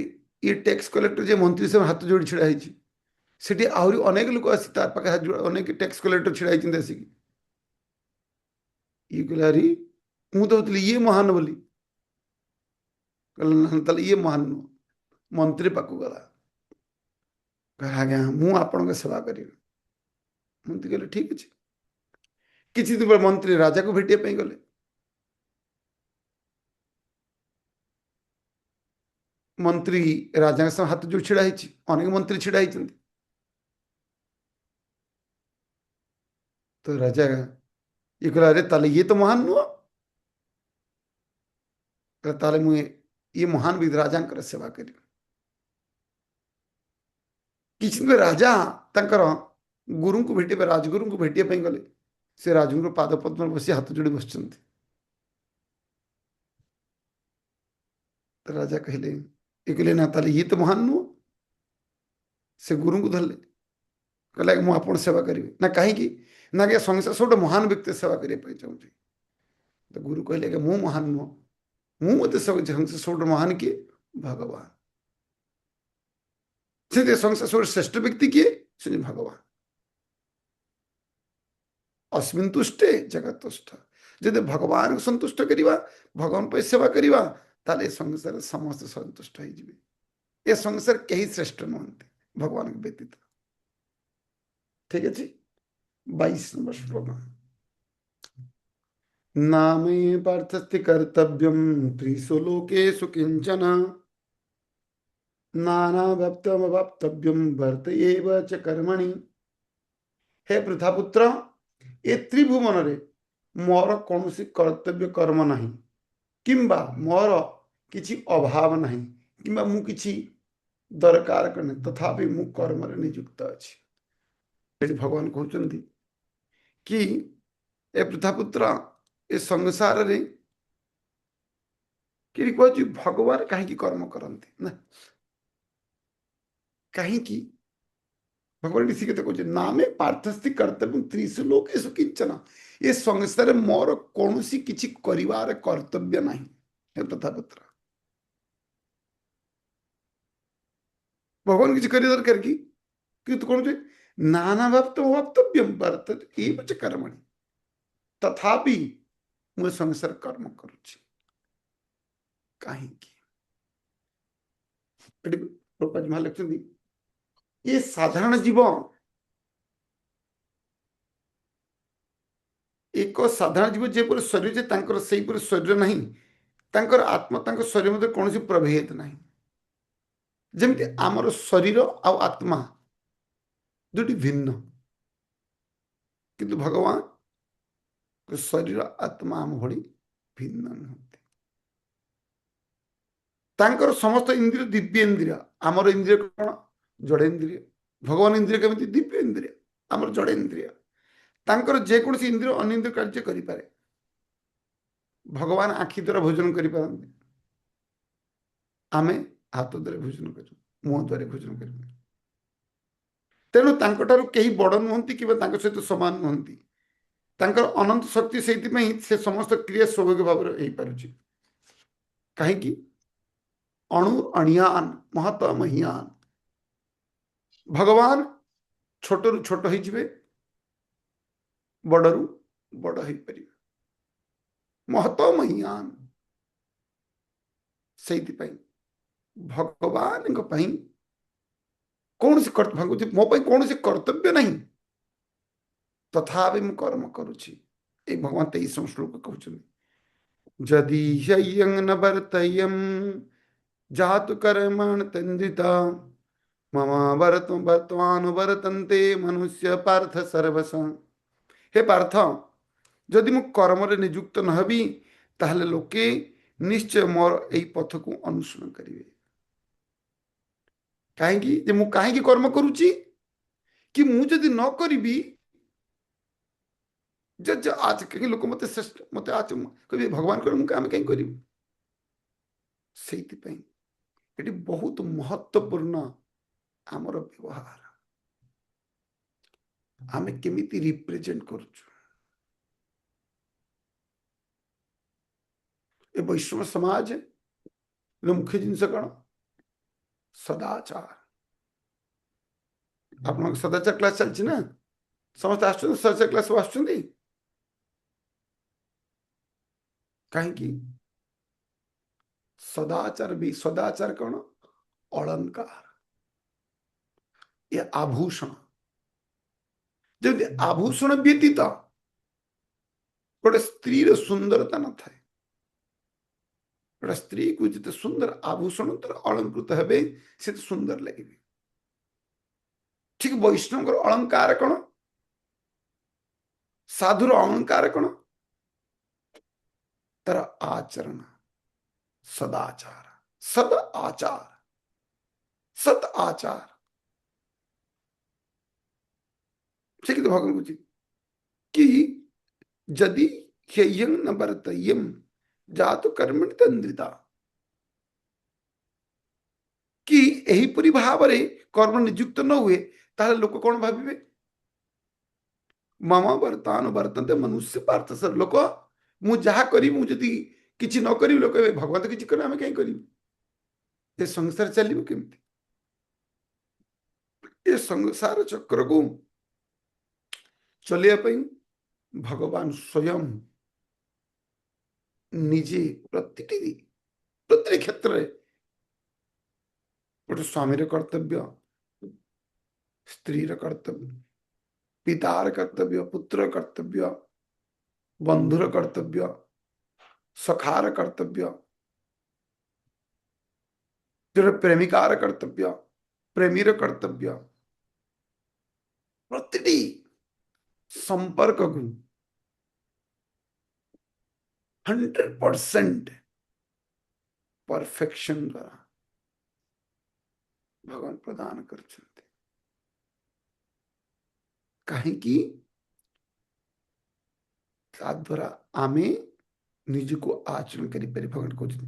ये टैक्स कलेक्टर जे मंत्री से हाथ जोड़ी छिड़ा है आहरी अनेक लोक आसी तार पाखे हाथ जोड़ अनेक टैक्स कलेक्टर छिड़ा है आसिक ये कहले अरे मु तो ये महान बोली कहले ये महान नुह मंत्री पाखु गला कह आज्ञा मु आपण सेवा करी मंत्री कहले ठीक अच्छे किसी दिन पर मंत्री राजा को भेटिया गले मंत्री राजा के हाथ जोड़ छिड़ा अनेक मंत्री छिड़ा तो राजा ये कहला अरे ताले ये तो महान नुह ताले मुझे ये महान विधि राजा सेवा करी किसी दिन राजा तंकर गुरु को भेटे राजगुरु को भेटिया गले से राजगुरु पाद पद्म बसी हाथ जोड़ी बस तो राजा कहले ये कहले ना ताले ये तो महान नुह से गुरु को धरले कहला मु आपण सेवा करी ना कहीं ना कि संसार सब महान व्यक्ति सेवा करने चाहूँगी तो गुरु कहले कि मु महान नुह मु मत संसार सब महान किए भगवान से संसार सब श्रेष्ठ व्यक्ति किए से भगवान अस्मिन् तुष्टे जगत तुष्ट जब भगवान को संतुष्ट करवा भगवान पर सेवा करवा ताले संसार समस्त संतुष्ट हो ये संसार कहीं श्रेष्ठ नुहति भगवान के व्यतीत ठीक अच्छे 22 नंबर श्लोक नामे पार्थस्ति कर्तव्यम त्रिषु लोकेषु किंचन नानाव्यप्तमवाप्तव्यम वर्त एव च कर्मणि हे पृथापुत्र ए त्रिभुवन रे मोर कौन कर्तव्य कर्म नहीं किंबा मोर किछि अभाव नहीं किंबा मु किछि दरकार करने तथापि मु कर्म रे नियुक्त अछि भगवान कहते कि ए पृथापुत्र ए संसार रे कि कहछि भगवान कहीं कर्म करते ना कहीं भगवान ऋषि कहते कहते नामे पार्थस्थि कर्तव्य त्रिषु लोकेषु किंचन ये संसार मोर कौन किछि करिवार कर्तव्य नहीं हे पृथापुत्र भगवान किछि करि दरकार कि तो कौन नाना वाप्तव्यम वर्तते एव च कर्मणि तथापि मु संसार कर्म करुछि कहीं लिखते ये साधारण जीव एक साधारण जीव जेपर शरीर से शरीर नहीं तांकर आत्मा तांकर शरीर मध्य कौन प्रभेद नहीं जमती आमर शरीर आ आत्मा दुटी भिन्न किंतु भगवान शरीर आत्मा आम भली भिन्न नुहति तांकर समस्त इंद्रिय दिव्य इंद्रिय आमर इंद्रिय कौन जड़ेन्द्रिय भगवान इंद्रिय केमती दिव्य इंद्रिय आमर जड़ेन्द्रिय तांकर जेकोसी इंद्रिय अनिंद्रिय कार्य करिपारे भगवान आखि द्वारा भोजन करिपारନ୍ତି आमे हाथ द्वारा भोजन करू मुह द्वारा भोजन करू तेणु तांकटारु केही बड़ नुहंती कि तांक सहित समान नुहंती तांकर अनंत शक्ति से समस्त क्रिया स्वाभाविक भाव हो पारुछि कहीं अणु अणियान महत महियान भगवान छोटरू छोट हो बड़रू बड़ हो पार महत महियान से भगवान कौन से मो कौन से कर्तव्य नहीं तथापि मु कर्म करुछि भगवान 23 श्लोक कहते जदि ह्ययं न वर्तयम् जातु कर्मण तंजिता मम वर्तमान वर्तन्ते मनुष्य पार्थ सर्वस। हे पार्थ, जदि मु कर्म निजुक्त न हबी ताहले लोके निश्चय मोर एई पथ को अनुसरण करिवे। काहेकि जे मु काहेकि कर्म करूची कि मु जदि न करिबी जे आज कहीं लोक मते श्रेष्ठ मते आज कभी भगवान कर मु काम कहीं करिबी। सेति एटी बहुत महत्वपूर्ण आमर व्यवहार आमे केमिति रिप्रेजेंट करूछु। ए वैष्णव समाज मुख्य जिनस कौन सदाचार। आप सदाचार क्लास चलछि ना, समस्त आछन सदाचार क्लास आछन कहीं सदाचार भी सदाचार कौन अलंकार ये आभूषण। जब आभूषण व्यतीत गोटे स्त्री सुंदरता न थाए, गोटे स्त्री को जिते सुंदर आभूषण अलंकृत हेबे से सुंदर लगे। ठीक वैष्णव अलंकार कौन, साधुर अलंकार कौन, तर आचरण सदाचार सद आचार सत आचार। ठीक तो भगवान कुछ कि यदि ह्ययं न वर्तय्यम जातु कर्मणि तंद्रिता, कि एहीपरि भाव कर्म नियुक्त न हुए ताहले लोक कौन भाविबे मम वर्तमान वर्तन्ते मनुष्य पार्थ सर। लोक मु जहा करी मु जदि किछि न करी लोक भगवान तो किछि करे आमे कहीं करी। ये संसार चलिबो केमति? ये संसार चक्र को चलिया पई भगवान स्वयं निजे प्रति क्षेत्र में गोटे स्वामी कर्तव्य, स्त्री कर्तव्य, पितार कर्तव्य, पुत्र कर्तव्य, बंधुर कर्तव्य, सखार कर्तव्य, जो प्रेमिकार कर्तव्य, प्रेमीर कर्तव्य, प्रति संपर्क को 100% परफेक्शन द्वारा भगवान प्रदान कर कहीं द्वारा आमे निजको आचरण करि पारि। भगवान कहते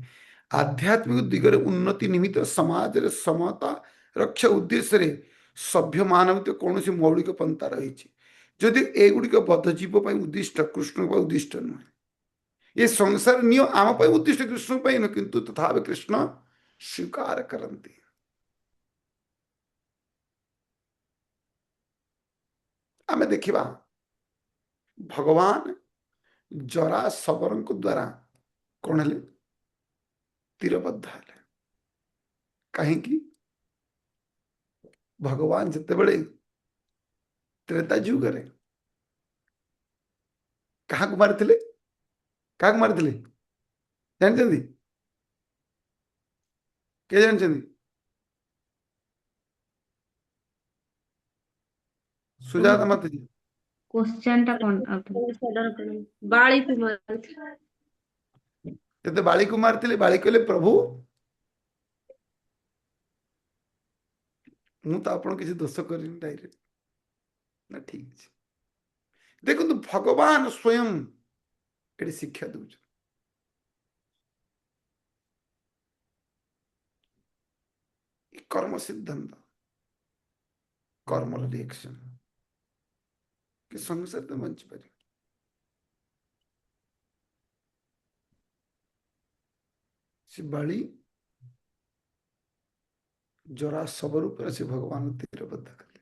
आध्यात्मिक दिगरे उन्नति निमित्त समाज रे समता रक्षा उद्देश्य रे सभ्य मानव कौन सी मौलिक पंथा रही जदि एगुड़िक बद्धजीव उद्दिष्ट कृष्ण उद्दिष्ट नुहे। ये संसार नियो आम उद्दिष्ट कृष्ण न, किंतु तथा कृष्ण स्वीकार करते। आमे देखिबा भगवान जरा सबर द्वारा कौन है तीरबद्ध है। कहीं भगवान जिते बड़े त्रेता युगरे क्या मारी क्या मारी जानते के जानते सुजाता माता जी क्वेश्चन टा कौन बाली कुमार जब बाली को मारते बाली कहले प्रभु मु तो आपण किसी दोष कर डायरेक्ट ना ठीक है। देखो तो भगवान स्वयं ये शिक्षा दौर कर्म सिद्धांत कर्म रिएक्शन कि संसार तो बंच पार से बाली जरा सब रूप से भगवान तीरबद्ध कले।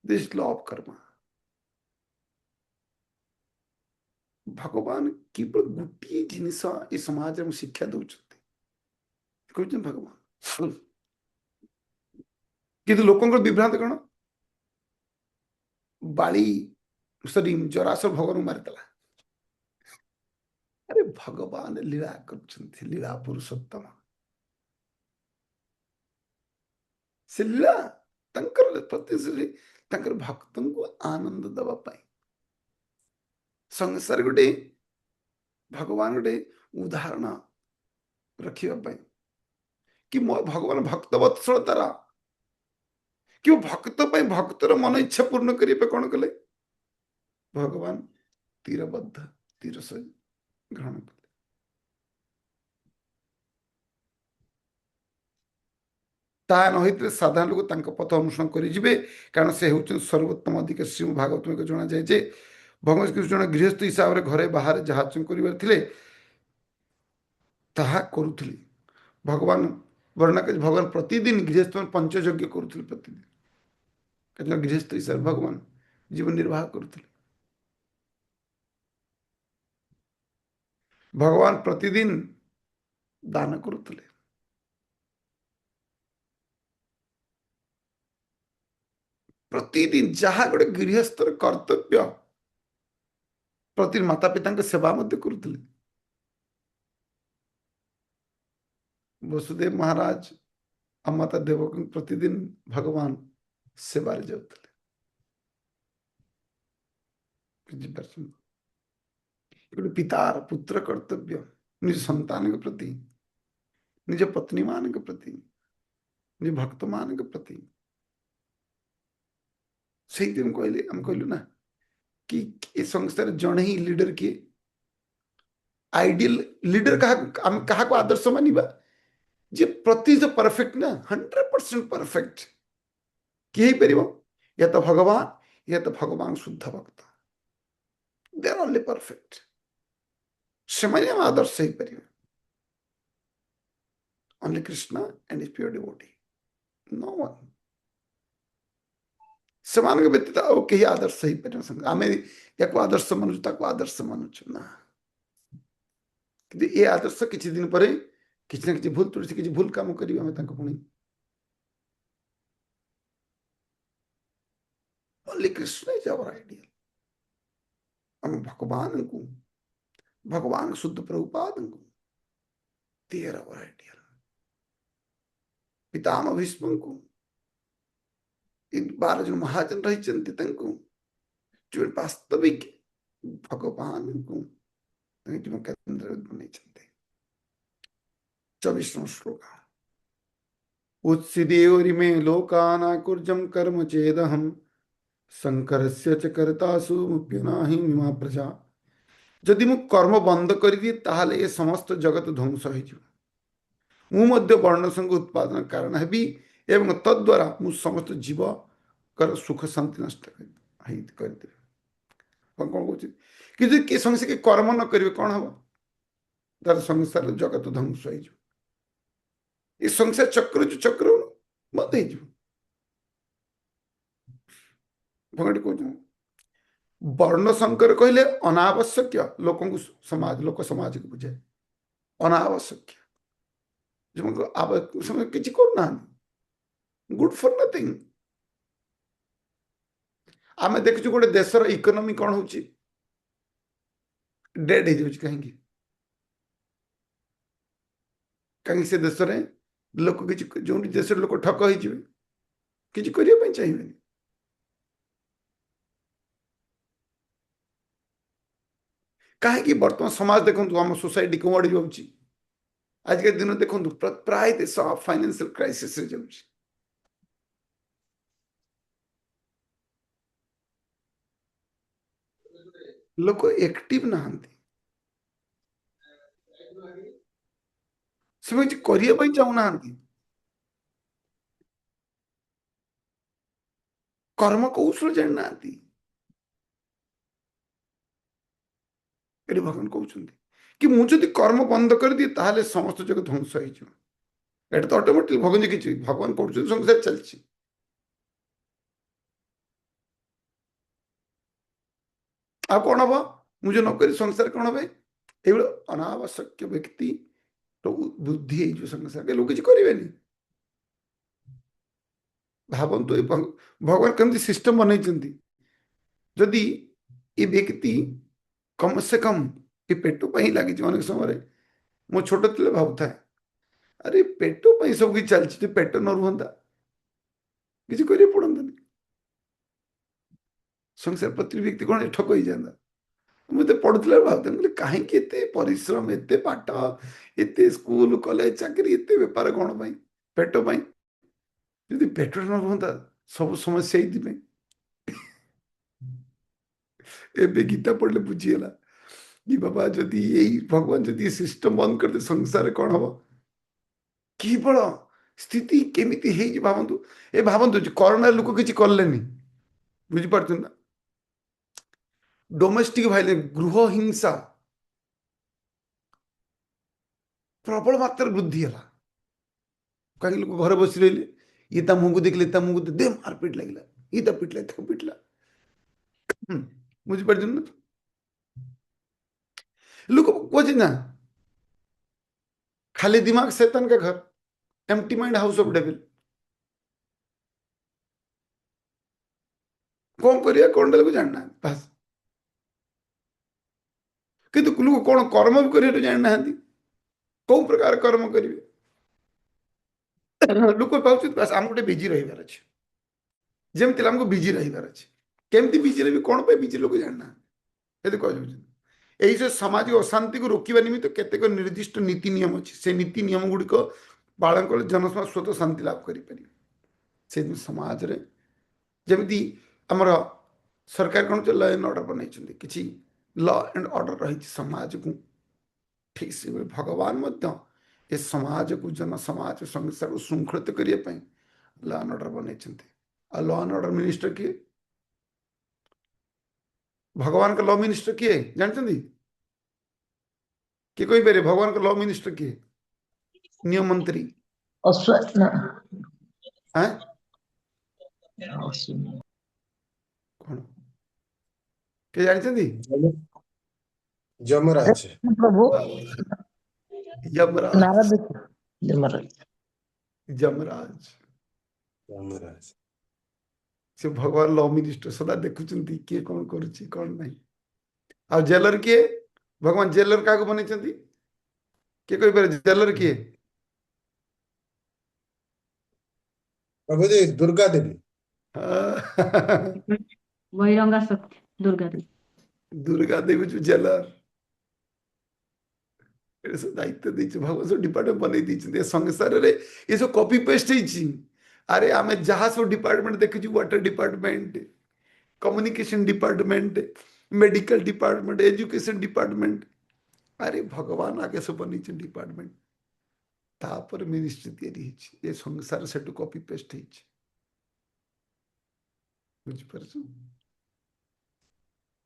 दिस लॉ ऑफ कर्म भगवान केवल गोटे जिनिस ये समाज में शिक्षा दौरान भगवान कि लोक विभ्रांत कौन बाली सॉरी जरासर भगवान मारिदेला अरे भगवान लीला कर लीला पुरुषोत्तम से लीला प्रति भक्त को आनंद दवाई संसार गोटे भगवान गोटे उदाहरण रखा कि भगवान भक्त वत्सलतार कि भक्त भक्तर मन इच्छा पूर्ण करने कौन कले भगवान तीरबद्ध तीर सही ग्रहण कले ता नहित साधारण लोक पथ अनुसरण करेंगे कारण से हूँ सर्वोत्तम अधिक श्रीमद भागवत में जना जाए भगवान श्री कृष्ण गृहस्थ हिसाब से घरे बाहर जहाँ करुले भगवान वर्णना कर भगवान प्रतिदिन गृहस्थ में पंचयज्ञ करुले प्रतिदिन गृहस्थ हिसाब भगवान जीवन निर्वाह करुले भगवान प्रतिदिन दान करुले प्रतिदिन जहाँ गोटे गृहस्थर कर्तव्य प्रति माता पिता सेवा करुले वसुदेव महाराज और माता देवकी प्रतिदिन भगवान सेवार जाते पितार पुत्र कर्तव्य निज संतान के प्रति निज पत्नी मान के प्रति निज भक्त मान के प्रति से कहले हम कहलु ना कि ए संसार जड़े ही लीडर किए आइडियल लीडर कहा को आदर्श मानिबा जे प्रति जो परफेक्ट ना 100% परफेक्ट किए ही परिबो या तो भगवान शुद्ध भक्त दे आर ओनली परफेक्ट से माने हम आदर्श ही परिबो only Krishna and his pure devotee no one समान के व्यतीत ଆଉ କେହି ଆଦର୍ଶ ହେଇପାରିବ ଆମେ ୟାକୁ ଆଦର୍ଶ ମାନୁଛୁ ତାକୁ ଆଦର୍ଶ ମାନୁଛୁ ନା କିନ୍ତୁ ଏ ଆଦର୍ଶ କିଛି ଦିନ ପରେ କିଛି ନା କିଛି ଭୁଲ ତ୍ରୁଟି କିଛି ଭୁଲ କାମ କରିବେ ଆମେ ତାଙ୍କୁ ପୁଣି only Krishna is our ideal हम भगवान शुद्ध प्रभुपाद को देयर आवर आइडियल पितामह भीष्म को 12 जन महाजन रही जो वास्तविक भगवान को केंद्र बने 24वां श्लोक उत्सिदेवरिमे लोकानाकुर्जं कर्म चेदहम शंकरस्य च कर्तासु मुप्यनाहि मिमा प्रजा जदि मु कर्म बंद कर दिए ताहले ये समस्त जगत ध्वंस हो मध्य वर्ण संग उत्पादन कारण हेबी एवं तद्वारा मु समस्त जीव कर सुख शांति नष्ट कर दे कौन कौन कि जो किए संगे के कर्म न करेंगे कौन हम तार संसार जगत ध्वंस हो संसार चक्र जो चक्र बंद हो भगवान कहते वर्ण संकर कहले अनावश्यक लोक समाज को बुझे अनावश्यक जो किसी करना गुड फॉर नथिंग आम देखु गोटे देशर इकोनॉमी कौन हो डेड हो कहीं कहीं से देश में लोक किसी जो देश लोक ठक हो किसी करने चाहिए कहीं बर्तमान समाज देखो आम सोसाइटी कौन आड़े जाऊँ आज के दिन देखो प्राय देश फाइनेंशियल क्राइसिस जाऊँ लोक एक्टिव नहांती से करने चाहूना कर्म कौशल जाना ये भगवान कहते कि मुझे कर्म बंद कर दिए ताहले समस्त जगह ध्वंस हो तो ऑटोमेटिक भगवान कि भगवान कर संसार चलती आ कौन हम मुझे नक संसार कौन हे ये अनावश्यक व्यक्ति तो बुद्धि संसार के लोग किसी करें भावतु भगवान कमी सिस्टम बनई जदि ये व्यक्ति कम से कम ये पेट पर ही लगी अनेक समय मो छोट थे भावुए अरे पेट पर सब किसी चलती पेट न रुहता किसी करिए पड़ता संसार प्रति व्यक्ति कौन ठक हो जाता मुझे पढ़ुला भावुए कहीं परिश्रम एत पाठ एत स्कूल कॉलेज चाकरी एत बेपार कौन पेट जदि पेट न रुहता सब समस्या ये एबे गीता पढ़ले बुझीगला कि बाबा जदि यही भगवान जदि सिस्टम बंद करते संसार कौन हम केवल स्थिति केमिति है भावतु ए भावतु करोना लोक किसी कले बुझीपार ना डोमेस्टिक भाइलेंस गृह हिंसा प्रबल मात्रा वृद्धि है कहीं लोग घर बस रही ये मुह को देखले मुह को दे मारपिट लगे ये पिटला पिटला बुझीपार ना लोग कहे ना खाली दिमाग शैतान का घर empty mind house of devil कौन करिया कौन को जानना बस किंतु लोग कौन कर्म भी करिए जानना कौ प्रकार कर्म करेंगे लोक पाँच बस आम गोटे बिजी रही अच्छे जमी आमको बिजी रही अच्छे केमती बिजी रही कौन पे बिजी लोग जानना ये कह यही सब सामाजिक अशांति को रोकवा निमित्त केतेक निर्दिष्ट नीति नियम अच्छे से नीति नियम गुड़िक पालन कले जनसमाज स्वतः शांति लाभ करें समाज रे जमी आमर सरकार कौन लॉ एंड ऑर्डर बनई कि लॉ एंड ऑर्डर रही समाज को ठीक से भगवान मध्य ए समाज को जन समाज संसार को श्रृंखलित करने लॉ एंड ऑर्डर बनई आ लॉ एंड ऑर्डर मिनिस्टर किए भगवान का लॉ मिनिस्टर किए जानते किए कोई पारे भगवान का लॉ मिनिस्टर किए नियम मंत्री हैं कौन के जानते जमराज प्रभु यमराज नारद यमराज यमराज जमराज से भगवान लॉ मिनिस्टर सदा देखुं किए कौन करुच्ची कौन नहीं आ जेलर किए भगवान जेलर क्या बन किए कोई पारे जेलर किए प्रभु जी दुर्गा देवी बहिरंगा शक्ति दुर्गा देवी दुर्गा देवी जो जेलर दायित्व देती भगवान सब डिपार्टमेंट बनई संसार रे ये सब कॉपी पेस्ट अरे आम जहाँ सब डिपार्टमेंट देखु water department communication department medical department education department अरे भगवान आगे सब बनई डिपार्टमेंट तापर मिनिस्ट्री या संसार से कॉपी पेस्ट बुझीपार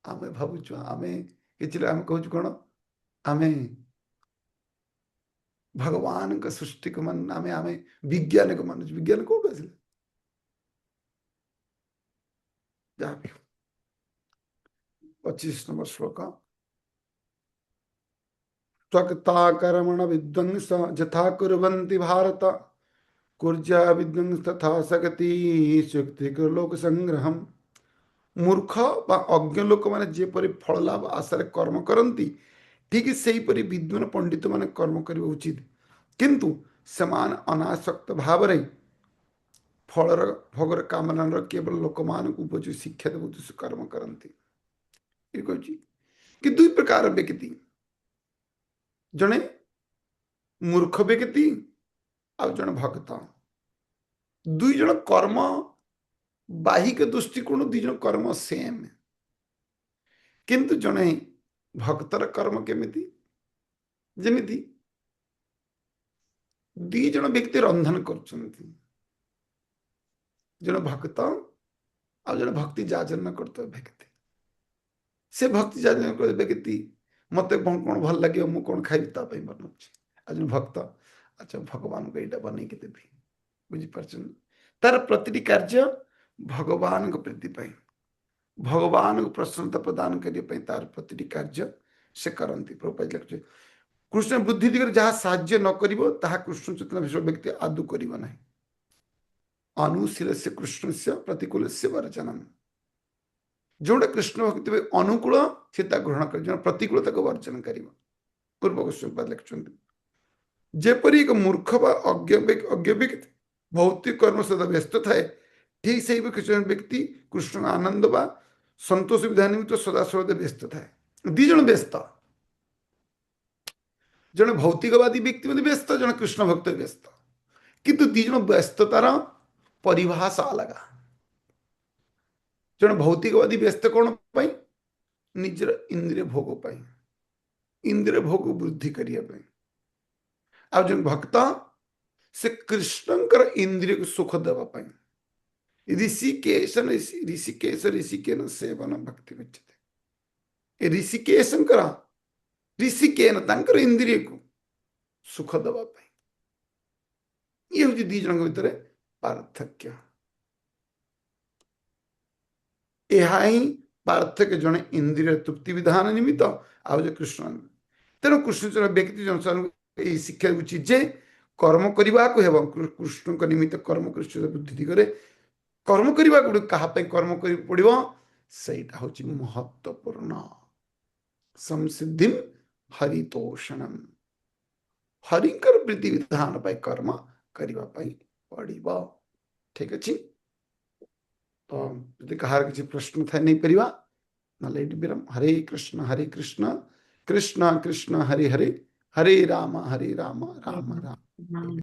आम भावुँ आम कि आम कहूँ कौन आम भगवान का सृष्टि को मान आम आम विज्ञान को मानुच विज्ञान कौट आस जहाँ भी 25 नंबर श्लोक त्वक्ता कर्मण विध्वंस यथा कुर्वन्ति भारत कुर्जा विध्वंस तथा सकति शक्ति लोक संग्रहम मूर्ख बा अज्ञ लोक मैंने जेपरी फल लाभ आशार कर्म करती ठीक से विद्वान पंडित मैंने कर्म करने उचित किंतु समान अनासक्त भाव फलर भोगर कामना केवल लोक मान उपज शिक्षा देव उद्देश्य कर्म करती कि दुई प्रकार व्यक्ति जड़े मूर्ख व्यक्ति आ जड़े भक्त दुई जन कर्म बाहिक दृष्टिकोण दुई जन कर्म सेम किंतु जड़े भक्तर कर्म केमिति जमिति दी जन व्यक्ति रंधन करछन्ति जन भक्त आ जन भक्ति जाचरण करते व्यक्ति से भक्ति जाचरण कर व्यक्ति मत कौन कौन भल लगे मु कौन खाई बनाऊँ आज भक्त अच्छा भगवान को यहाँ बनई देवी बुझीपार तार प्रति कार्य भगवान को प्रीति भगवान को प्रसन्नता प्रदान करने तार प्रति कार्य से करती प्रभुपाद कृष्ण बुद्धि दिगरे जहाँ साहाय्य न करिवो ताहा कृष्ण चेतना विश्व व्यक्ति आदौ करिवो नाही अनुशील से कृष्ण से प्रतिकूल से वर्जनम जोटा कृष्ण भक्ति में अनुकूल से ग्रहण कर, जो प्रतिकूल वर्जन कर। पूर्व गोस्वामी लिखुंट जेपरी एक मूर्ख बा अज्ञ व्यक्ति भौतिक कर्म सदा व्यस्त थाए, ठीक से किसी व्यक्ति कृष्ण आनंद बा संतोष विधान निमित्त सदा सर्वदा व्यस्त थाए। दी जन व्यस्त, जन भौतिकवादी व्यक्ति व्यस्त, जन कृष्ण भक्त व्यस्त, किंतु दी जन व्यस्ततार परिभाषा अलग। जन भौतिकवादी व्यस्त कौन पाई? निजर इंद्रिय भोग पाई, इंद्रिय भोग वृद्धि करने। आ जन भक्त से कृष्णकर इंद्रिय को सुख देवाई। ऋषिकेश सेवन भक्ति गच्छते। ऋषिकेशंकर ऋषिकेन तांकर इंद्रिय को सुख देवाई। ये हूँ दी जन भितर पार्थक्य। यह ही पार्थक्य जड़े इंद्रिय तृप्ति विधान निमित्त आज कृष्ण। तेणु कृष्णचंद्र व्यक्ति जन शिक्षा उचित जे कर्म करने को कृष्ण निमित्त कर्म कृष्ण बुद्धि दिगरे कर्म करने क्या कर्म कर पड़ो सहीटा हूँ महत्वपूर्ण। संसिद्धि हरितोषणम, हरिंकर वृद्धि विधान पाई कर्म करने पड़ो। ठीक अच्छे। तो यदि कहार किसी प्रश्न था नहीं परिवा ना विरम। हरे कृष्ण कृष्ण कृष्ण हरे हरे, हरे राम राम राम। राम